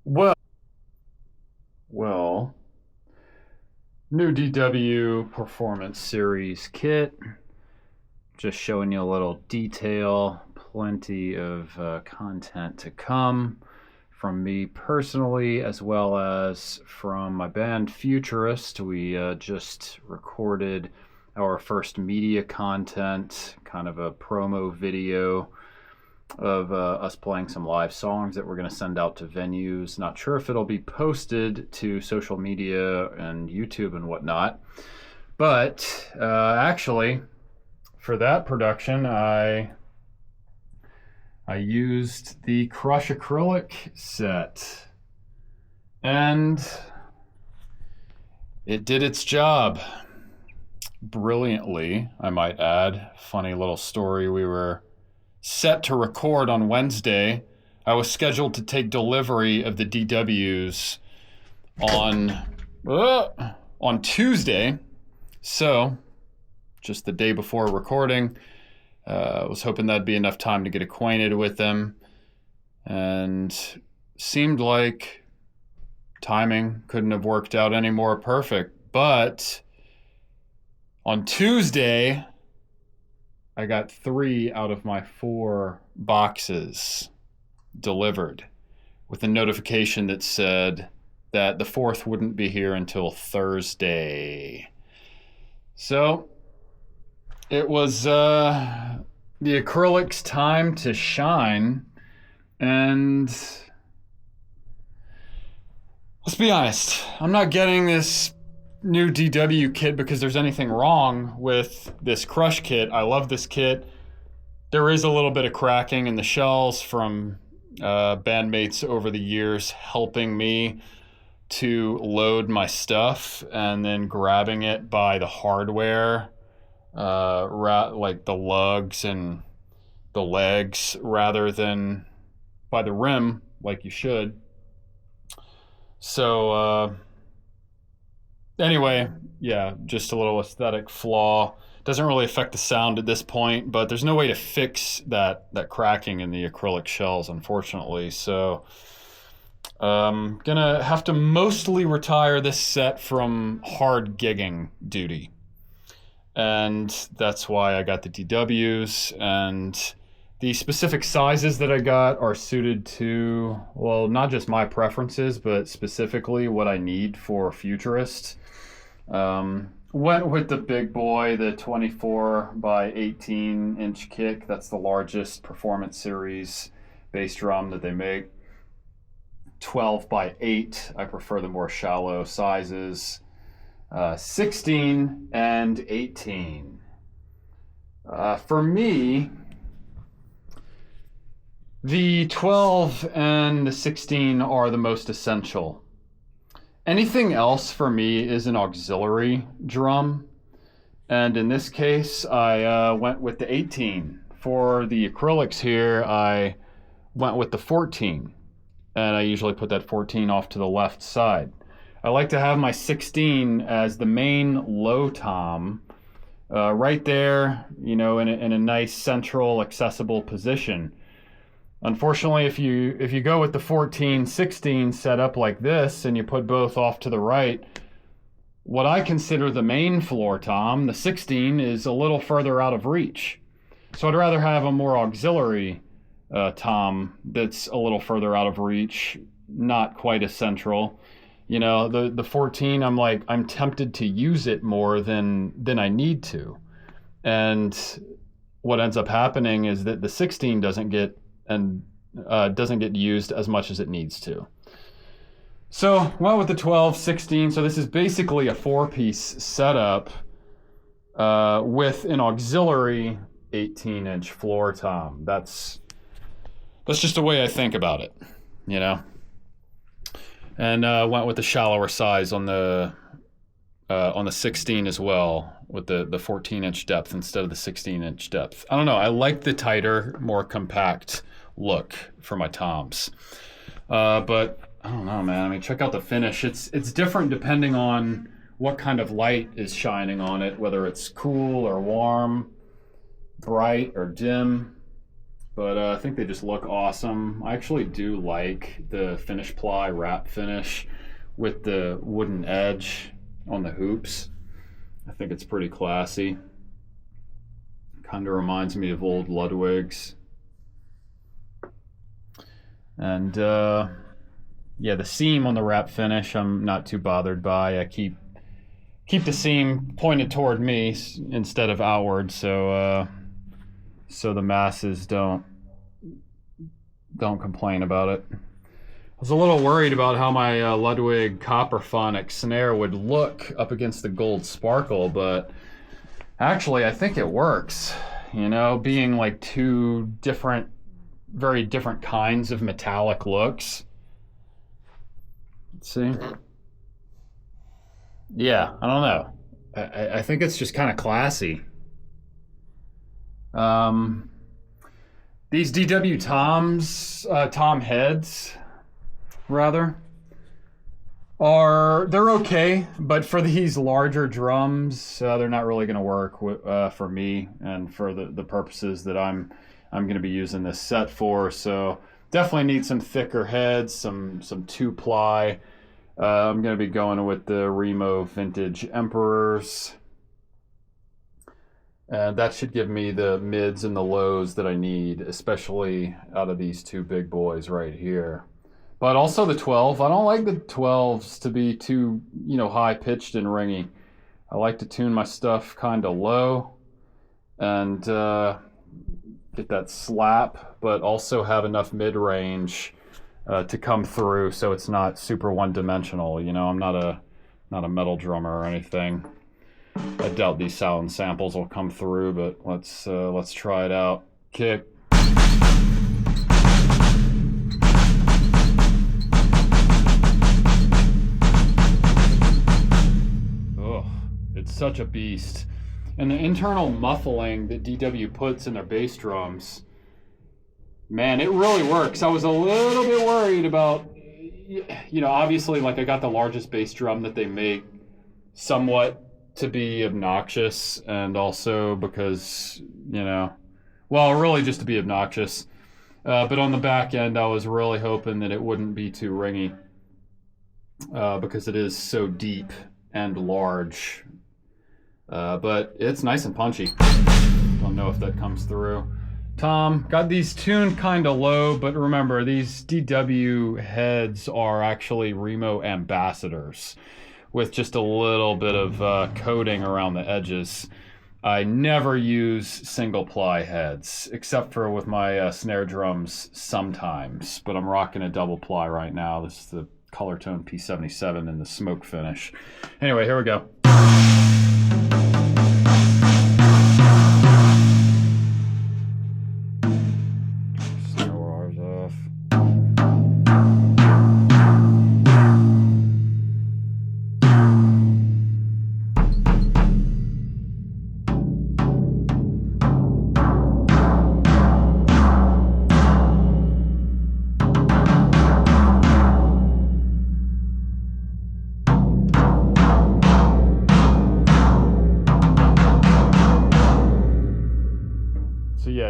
Well, well, new DW Performance Series kit. Just showing you a little detail. Plenty of content to come from me personally, as well as from my band Futurist. We just recorded our first media content, kind of a promo video of us playing some live songs that we're going to send out to venues. Not sure if it'll be posted to social media and YouTube and whatnot. But actually, for that production, I used the Crush acrylic set, and it did its job brilliantly, I might add. Funny little story. We were set to record on Wednesday. I was scheduled to take delivery of the DWs on Tuesday. So, just the day before recording, I was hoping that'd be enough time to get acquainted with them. And seemed like timing couldn't have worked out any more perfect. But on Tuesday, I got 3 out of my 4 boxes delivered with a notification that said that the 4th wouldn't be here until Thursday. So it was the acrylic's time to shine. And let's be honest, I'm not getting this new DW kit because there's anything wrong with this Crush kit. I love this kit. There is a little bit of cracking in the shells from bandmates over the years helping me to load my stuff and then grabbing it by the hardware, like the lugs and the legs, rather than by the rim like you should. So anyway, yeah, just a little aesthetic flaw. Doesn't really affect the sound at this point, but there's no way to fix that cracking in the acrylic shells, unfortunately. So gonna have to mostly retire this set from hard gigging duty. And that's why I got the DWs, and the specific sizes that I got are suited to, well, not just my preferences, but specifically what I need for Futurist. Went with the big boy, the 24 by 18 inch kick. That's the largest Performance Series bass drum that they make. 12 by 8, I prefer the more shallow sizes. 16 and 18. For me, the 12 and the 16 are the most essential. Anything else for me is an auxiliary drum. And in this case, I went with the 18. For the acrylics here, I went with the 14. And I usually put that 14 off to the left side. I like to have my 16 as the main low tom, right there, you know, in a nice central accessible position. Unfortunately, if you go with the 14-16 setup like this and you put both off to the right, what I consider the main floor tom, the 16, is a little further out of reach. So I'd rather have a more auxiliary tom that's a little further out of reach, not quite as central. You know, the 14, I'm tempted to use it more than I need to. And what ends up happening is that the 16 doesn't get used as much as it needs to. So went with the 12-16. So this is basically a 4-piece setup with an auxiliary 18-inch floor tom. That's just the way I think about it, you know. And went with the shallower size on the 16 as well, with the 14-inch depth instead of the 16-inch depth. I don't know. I like the tighter, more compact look for my toms. But I don't know, man. I mean, check out the finish. It's different depending on what kind of light is shining on it, whether it's cool or warm, bright or dim. but I think they just look awesome. I actually do like the finish ply wrap finish with the wooden edge on the hoops. I think it's pretty classy. Kind of reminds me of old Ludwig's. And yeah, the seam on the wrap finish I'm not too bothered by. I keep the seam pointed toward me instead of outward, so the masses don't complain about it. I was a little worried about how my Ludwig Copperphonic snare would look up against the gold sparkle, but actually I think it works. You know, being like two very different kinds of metallic looks. Let's see. Yeah, I don't know. I think it's just kind of classy. These DW Tom heads, rather, they're okay, but for these larger drums, they're not really going to work for me and for the purposes that I'm going to be using this set for. So definitely need some thicker heads, some 2-ply. I'm going to be going with the Remo Vintage Emperors. That should give me the mids and the lows that I need, especially out of these two big boys right here. But also the 12. I don't like the 12s to be too, high-pitched and ringy. I like to tune my stuff kind of low and get that slap, but also have enough mid-range to come through, so it's not super one-dimensional. I'm not a metal drummer or anything. I doubt these sound samples will come through, but let's try it out. Kick. Oh, it's such a beast. And the internal muffling that DW puts in their bass drums, man, it really works. I was a little bit worried about, obviously, like, I got the largest bass drum that they make somewhat to be obnoxious, and also because, really just to be obnoxious. But on the back end, I was really hoping that it wouldn't be too ringy because it is so deep and large. But it's nice and punchy. Don't know if that comes through. Tom, got these tuned kind of low, but remember, these DW heads are actually Remo Ambassadors with just a little bit of coating around the edges. I never use single ply heads, except for with my snare drums sometimes, but I'm rocking a double ply right now. This is the Color Tone P77 in the smoke finish. Anyway, here we go.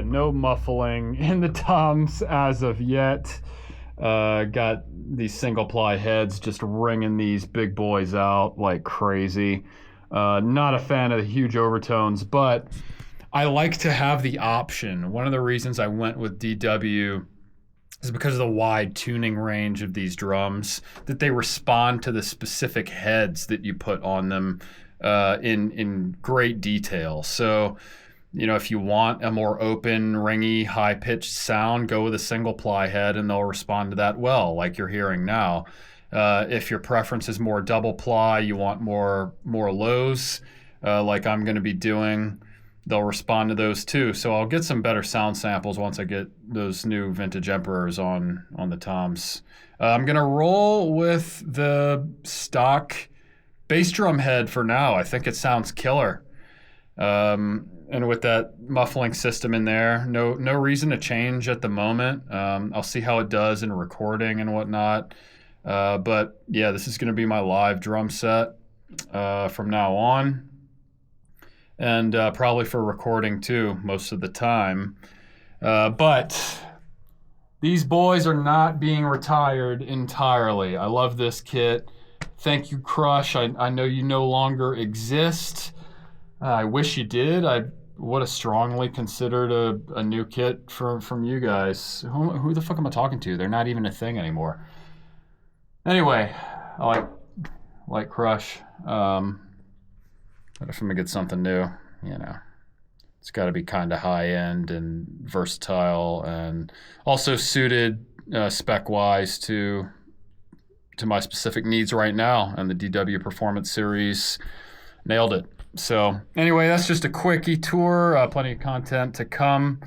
No muffling in the toms as of yet. Got these single ply heads just ringing these big boys out like crazy. Not a fan of the huge overtones, but I like to have the option. One of the reasons I went with DW is because of the wide tuning range of these drums, that they respond to the specific heads that you put on them in great detail. So, if you want a more open, ringy, high-pitched sound, go with a single ply head and they'll respond to that well, like you're hearing now. If your preference is more double ply, you want more lows, like I'm going to be doing, they'll respond to those too. So I'll get some better sound samples once I get those new Vintage Emperors on the toms. I'm going to roll with the stock bass drum head for now. I think it sounds killer. And with that muffling system in there, no reason to change at the moment. I'll see how it does in recording and whatnot. But yeah, this is going to be my live drum set from now on. And probably for recording too, most of the time. But these boys are not being retired entirely. I love this kit. Thank you, Crush. I know you no longer exist. I wish you did. I would have strongly considered a new kit from you guys. Who the fuck am I talking to? They're not even a thing anymore. Anyway, I like Crush. But if I'm gonna get something new, you know, it's got to be kind of high end and versatile, and also suited spec wise to my specific needs right now. And the DW Performance Series nailed it. So anyway, that's just a quickie tour. Plenty of content to come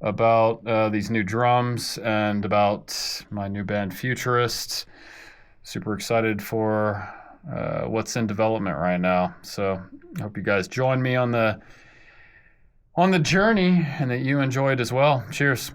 about these new drums and about my new band Futurist. Super excited for what's in development right now. So I hope you guys join me on the journey and that you enjoyed as well. Cheers.